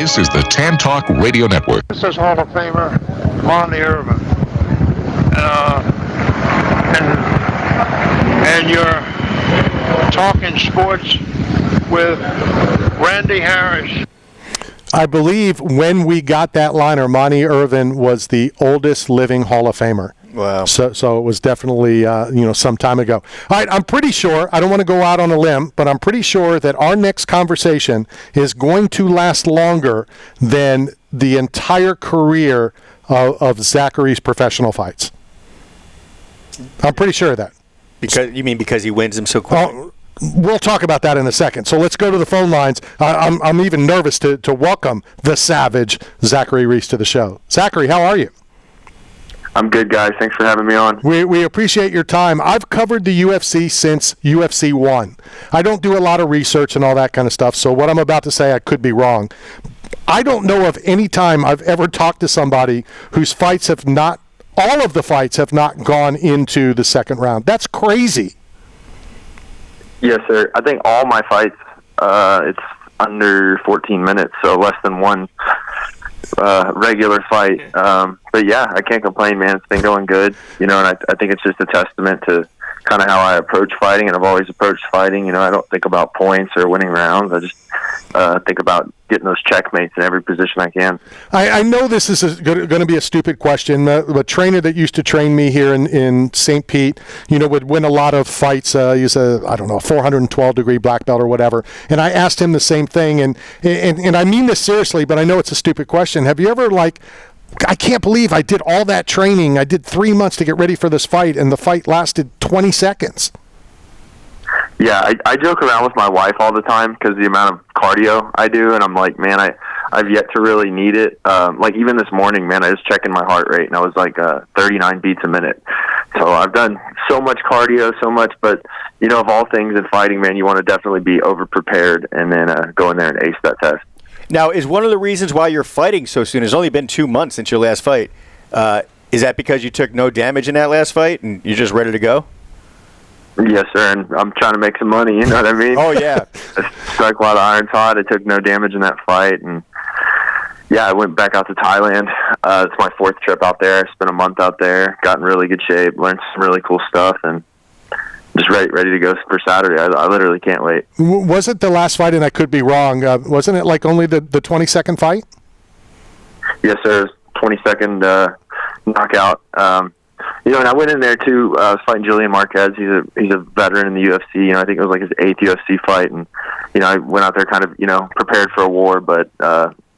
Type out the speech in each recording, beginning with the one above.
This is the Tan Talk Radio Network. This is Hall of Famer Monty Irvin. And you're talking sports with Randy Harris. I believe when we got that liner, Monty Irvin was the oldest living Hall of Famer. Wow. So it was definitely, some time ago. All right, I'm pretty sure, I don't want to go out on a limb, but I'm pretty sure that our next conversation is going to last longer than the entire career of Zachary's professional fights. I'm pretty sure of that. Because he wins them so quickly? We'll talk about that in a second. So let's go to the phone lines. I'm even nervous to welcome the Savage, Zachary Reese, to the show. Zachary, how are you? I'm good, guys. Thanks for having me on. We appreciate your time. I've covered the UFC since UFC 1. I don't do a lot of research and all that kind of stuff, so what I'm about to say, I could be wrong. I don't know of any time I've ever talked to somebody whose fights have not, all of the fights have not gone into the second round. That's crazy. Yes, sir. I think all my fights, it's under 14 minutes, so less than one regular fight. But yeah, I can't complain, man. It's been going good, and I think it's just a testament to kind of how I approach fighting, and I've always approached fighting. I don't think about points or winning rounds. I just think about getting those checkmates in every position I can. I know this is going to be a stupid question. The trainer that used to train me here in St. Pete, would win a lot of fights. He's a 412-degree black belt or whatever. And I asked him the same thing, and I mean this seriously, but I know it's a stupid question. Have you ever, I can't believe I did all that training. I did 3 months to get ready for this fight, and the fight lasted 20 seconds. Yeah, I joke around with my wife all the time because the amount of cardio I do, and I'm like, man, I've yet to really need it. Even this morning, man, I was checking my heart rate, and I was 39 beats a minute. So I've done so much cardio, but, of all things in fighting, man, you want to definitely be over-prepared and then go in there and ace that test. Now, is one of the reasons why you're fighting so soon, it's only been 2 months since your last fight, is that because you took no damage in that last fight and you're just ready to go? Yes, sir, and I'm trying to make some money, you know what I mean? Oh, yeah. I struck a lot of irons hot. I took no damage in that fight, and yeah, I went back out to Thailand. It's my 4th trip out there. I spent a month out there, got in really good shape, learned some really cool stuff, and just ready to go for Saturday. I literally can't wait. Was it the last fight, and I could be wrong, wasn't it only the 20-second fight? Yes, sir. 20-second knockout. And I went in there too. I was fighting Julian Marquez. He's a veteran in the UFC. I think it was his 8th UFC fight, and I went out there kind of prepared for a war, but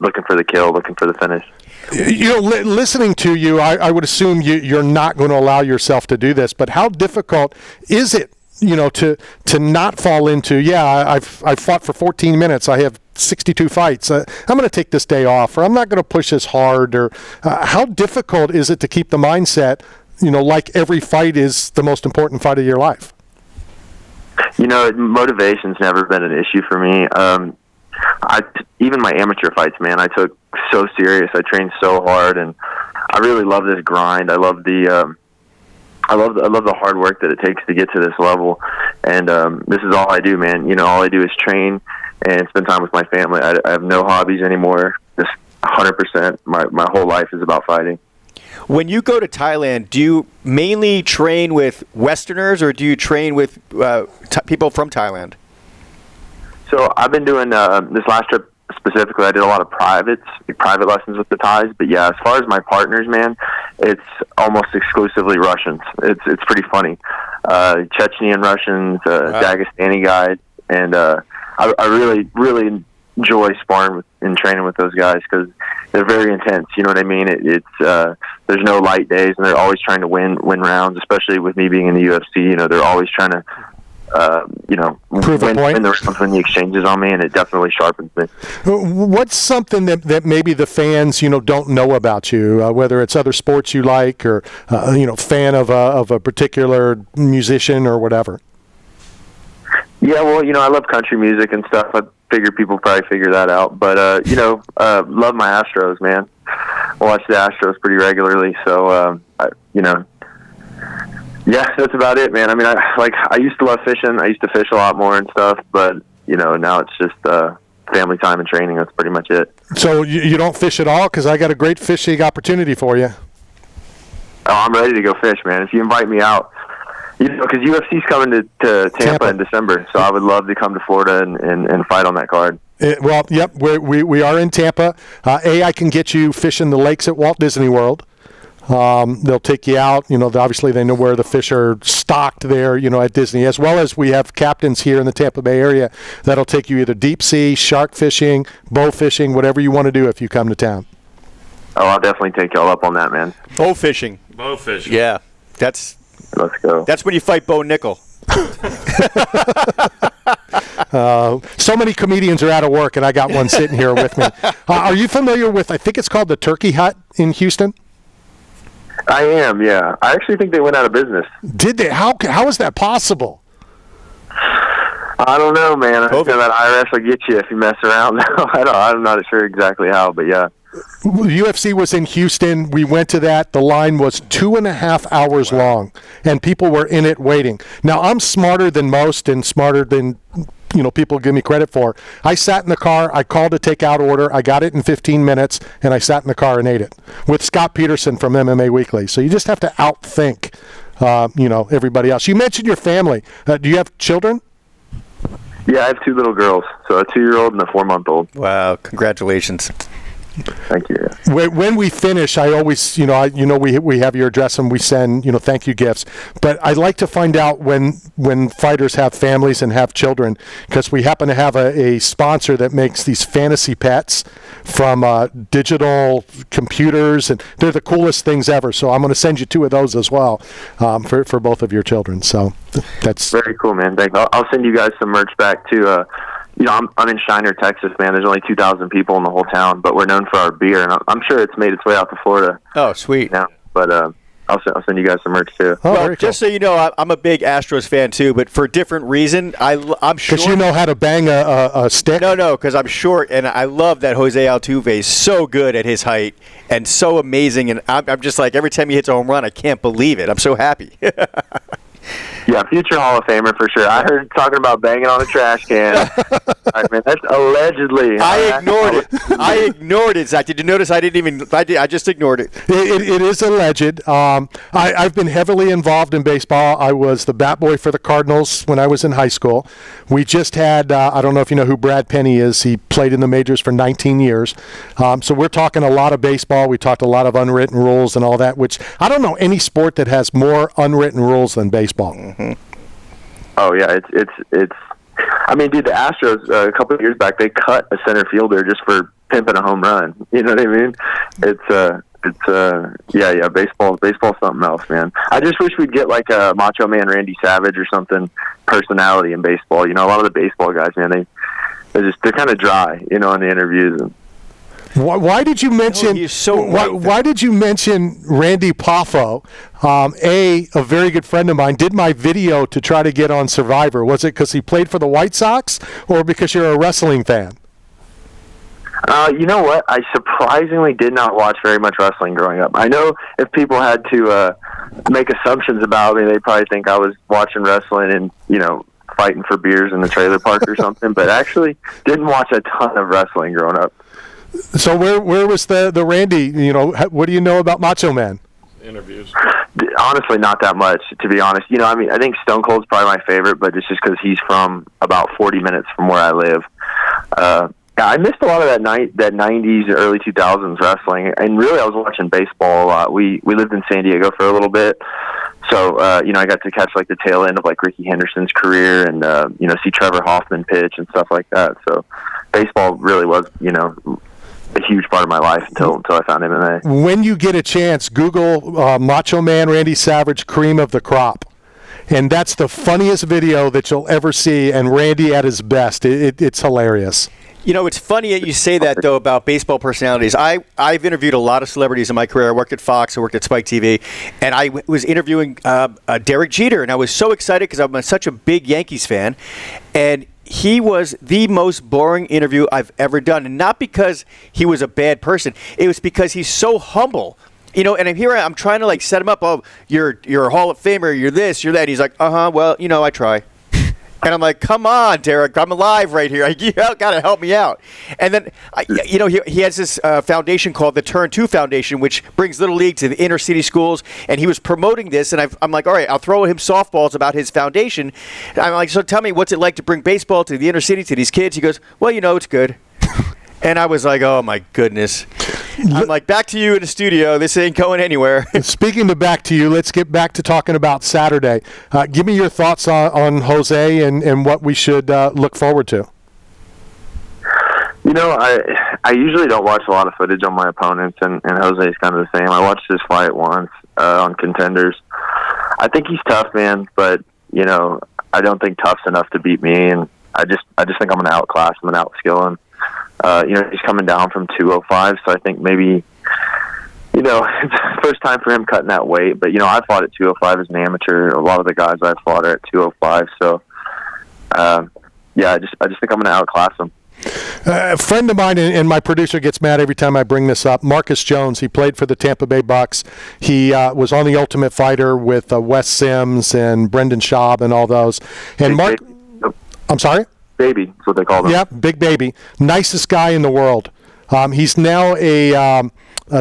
looking for the kill, looking for the finish. Listening to you, I would assume you're not going to allow yourself to do this. But how difficult is it, to not fall into? Yeah, I've fought for 14 minutes. I have 62 fights. I'm going to take this day off, or I'm not going to push as hard. Or how difficult is it to keep the mindset? Every fight is the most important fight of your life. Motivation's never been an issue for me. Even my amateur fights, man, I took so serious. I trained so hard, and I really love this grind. I love the hard work that it takes to get to this level. And this is all I do, man. All I do is train and spend time with my family. I have no hobbies anymore. Just 100%. My whole life is about fighting. When you go to Thailand, do you mainly train with Westerners, or do you train with people from Thailand? So I've been doing this last trip specifically. I did a lot of private lessons with the Thais. But yeah, as far as my partners, man, it's almost exclusively Russians. It's pretty funny. Chechnyan Russians, Wow. Dagestani guys, and I really enjoy sparring and training with those guys because they're very intense. You know what I mean? It's there's no light days, and they're always trying to win rounds. Especially with me being in the UFC, they're always trying to prove a point. Win the rounds, win the exchanges on me, and it definitely sharpens me. What's something that maybe the fans don't know about you? Whether it's other sports you like, or fan of a particular musician or whatever. Yeah, well, I love country music and stuff. I figure people probably figure that out. But, love my Astros, man. Watch the Astros pretty regularly. So, yeah, that's about it, man. I mean, I used to love fishing. I used to fish a lot more and stuff. But, now it's just family time and training. That's pretty much it. So you don't fish at all? Because I got a great fishing opportunity for you. Oh, I'm ready to go fish, man. If you invite me out, because UFC's coming to Tampa in December, so I would love to come to Florida and fight on that card. Yep, we are in Tampa. I can get you fishing the lakes at Walt Disney World. They'll take you out. Obviously they know where the fish are stocked there, at Disney, as well as we have captains here in the Tampa Bay area that'll take you either deep sea, shark fishing, bow fishing, whatever you want to do if you come to town. Oh, I'll definitely take y'all up on that, man. Bow fishing. Yeah, let's go. That's when you fight Bo Nickal. So many comedians are out of work, and I got one sitting here with me. Are you familiar with, I think it's called the Turkey Hut in Houston? I am, yeah. I actually think they went out of business. Did they? How is that possible? I don't know, man. I think that IRS will get you if you mess around. I'm not sure exactly how, but yeah. UFC was in Houston. We went to that. The line was 2.5 hours long, and people were in it waiting. Now, I'm smarter than most and smarter than people give me credit for. I sat in the car. I called a takeout order. I got it in 15 minutes, and I sat in the car and ate it with Scott Peterson from MMA Weekly. So you just have to outthink, everybody else. You mentioned your family. Do you have children? Yeah, I have 2 little girls, so a 2-year-old and a 4-month-old. Wow, congratulations. Thank you. When we finish, I always, we have your address and we send, thank you gifts. But I like to find out when fighters have families and have children, because we happen to have a sponsor that makes these fantasy pets from digital computers, and they're the coolest things ever. So I'm going to send you 2 of those as well for both of your children. So that's very cool, man. Thanks. I'll send you guys some merch back too. I'm in Shiner, Texas, man. There's only 2,000 people in the whole town, but we're known for our beer, and I'm sure it's made its way out to Florida. Oh, sweet. Now, but I'll send you guys some merch too. Oh, well, cool. Just so you know, I'm a big Astros fan too, but for a different reason. I'm short. Because you know how to bang a stick? No, because I'm short, and I love that Jose Altuve is so good at his height and so amazing, and I'm just like, every time he hits a home run, I can't believe it. I'm so happy. Yeah, future Hall of Famer for sure. I heard talking about banging on a trash can. All right, man, that's allegedly. I ignored it, Zach. Did you notice I just ignored it. It is alleged. I've been heavily involved in baseball. I was the bat boy for the Cardinals when I was in high school. We just had, I don't know if you know who Brad Penny is. He played in the majors for 19 years. So we're talking a lot of baseball. We talked a lot of unwritten rules and all that, which I don't know any sport that has more unwritten rules than baseball. Mm-hmm. Oh yeah, it's. I mean, dude, the Astros a couple of years back, they cut a center fielder just for pimping a home run. You know what I mean? Yeah. Baseball's something else, man. I just wish we'd get like a Macho Man Randy Savage or something personality in baseball. A lot of the baseball guys, man, they're kind of dry, in the interviews. And, why did you mention? Why did you mention Randy Poffo? A very good friend of mine did my video to try to get on Survivor. Was it because he played for the White Sox, or because you're a wrestling fan? You know what? I surprisingly did not watch very much wrestling growing up. I know if people had to make assumptions about me, they'd probably think I was watching wrestling and fighting for beers in the trailer park or something. But actually, didn't watch a ton of wrestling growing up. So where was the Randy? What do you know about Macho Man? Interviews. Honestly, not that much, to be honest. I think Stone Cold's probably my favorite, but it's just because he's from about 40 minutes from where I live. I missed a lot of that 90s, early 2000s wrestling, and really I was watching baseball a lot. We lived in San Diego for a little bit, so I got to catch like the tail end of like Ricky Henderson's career and see Trevor Hoffman pitch and stuff like that. So baseball really was a huge part of my life until I found MMA. When you get a chance, Google Macho Man Randy Savage cream of the crop. And that's the funniest video that you'll ever see, and Randy at his best. It's hilarious. It's funny that you say that, though, about baseball personalities. I've interviewed a lot of celebrities in my career. I worked at Fox. I worked at Spike TV. And I was interviewing Derek Jeter, and I was so excited because I'm such a big Yankees fan. And he was the most boring interview I've ever done. And not because he was a bad person. It was because he's so humble. And I'm trying to, set him up. Oh, you're a Hall of Famer. You're this, you're that. He's like, well, I try. And I'm like, come on, Derek, I'm alive right here. You got to help me out. And then, he has this foundation called the Turn 2 Foundation, which brings Little League to the inner city schools. And he was promoting this. And I'm like, all right, I'll throw him softballs about his foundation. I'm like, so tell me, what's it like to bring baseball to the inner city, to these kids? He goes, well, it's good. And I was like, oh, my goodness. I'm like, back to you in the studio. This ain't going anywhere. Speaking of back to you, let's get back to talking about Saturday. Give me your thoughts on Jose and what we should look forward to. I usually don't watch a lot of footage on my opponents, and Jose's kind of the same. I watched his fight once on Contenders. I think he's tough, man, but, I don't think tough's enough to beat me, and I just think I'm going to outclass him and outskill him. He's coming down from 205, so I think maybe, it's the first time for him cutting that weight. But, I fought at 205 as an amateur. A lot of the guys I fought are at 205. So, I just think I'm going to outclass him. A friend of mine, and my producer gets mad every time I bring this up, Marcus Jones. He played for the Tampa Bay Bucks. He was on the Ultimate Fighter with Wes Sims and Brendan Schaub and all those. And I'm sorry? Baby, that's what they call them. Yeah, Big Baby. Nicest guy in the world. He's now a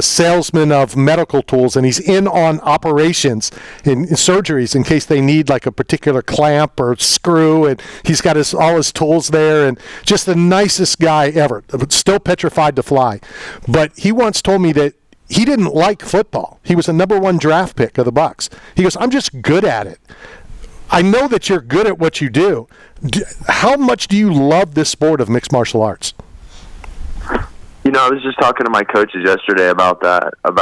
salesman of medical tools, and he's in on operations in surgeries in case they need like a particular clamp or screw, and he's got all his tools there, and just the nicest guy ever. Still petrified to fly. But he once told me that he didn't like football. He was a number 1 draft pick of the Bucks. He goes, I'm just good at it. I know that you're good at what you do. How much do you love this sport of mixed martial arts? I was just talking to my coaches yesterday about that, in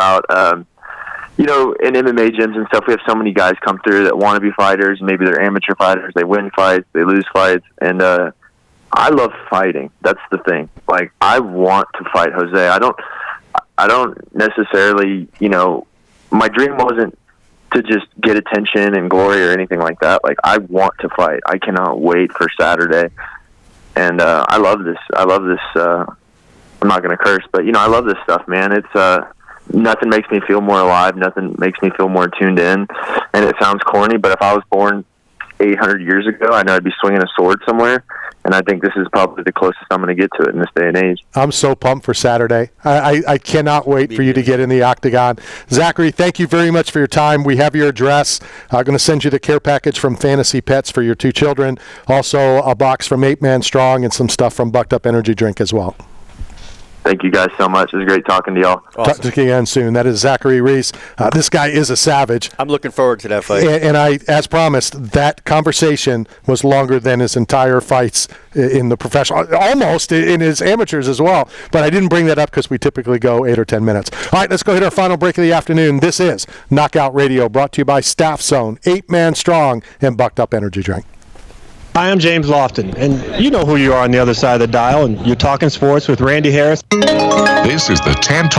MMA gyms and stuff, we have so many guys come through that want to be fighters. Maybe they're amateur fighters. They win fights. They lose fights. And I love fighting. That's the thing. Like, I want to fight Jose. I don't necessarily, my dream wasn't to just get attention and glory or anything like that. Like, I want to fight. I cannot wait for Saturday. And I love this. I'm not going to curse, but, I love this stuff, man. It's nothing makes me feel more alive. Nothing makes me feel more tuned in. And it sounds corny, but if I was born 800 years ago, I know I'd be swinging a sword somewhere. And I think this is probably the closest I'm going to get to it in this day and age. I'm so pumped for Saturday. I cannot wait for you to get in the octagon. Zachary, thank you very much for your time. We have your address. I'm going to send you the care package from Fantasy Pets for your 2 children. Also, a box from 8 Man Strong and some stuff from Bucked Up Energy Drink as well. Thank you guys so much. It was great talking to y'all. Awesome. Talk to you again soon. That is Zachary Reese. This guy is a savage. I'm looking forward to that fight. And I, as promised, that conversation was longer than his entire fights in the professional, almost in his amateurs as well. But I didn't bring that up because we typically go 8 or 10 minutes. All right, let's go hit our final break of the afternoon. This is Knockout Radio, brought to you by Staff Zone, 8 Man Strong, and Bucked Up Energy Drink. Hi, I'm James Lofton, and you know who you are on the other side of the dial, and you're talking sports with Randy Harris. This is the Tan Talk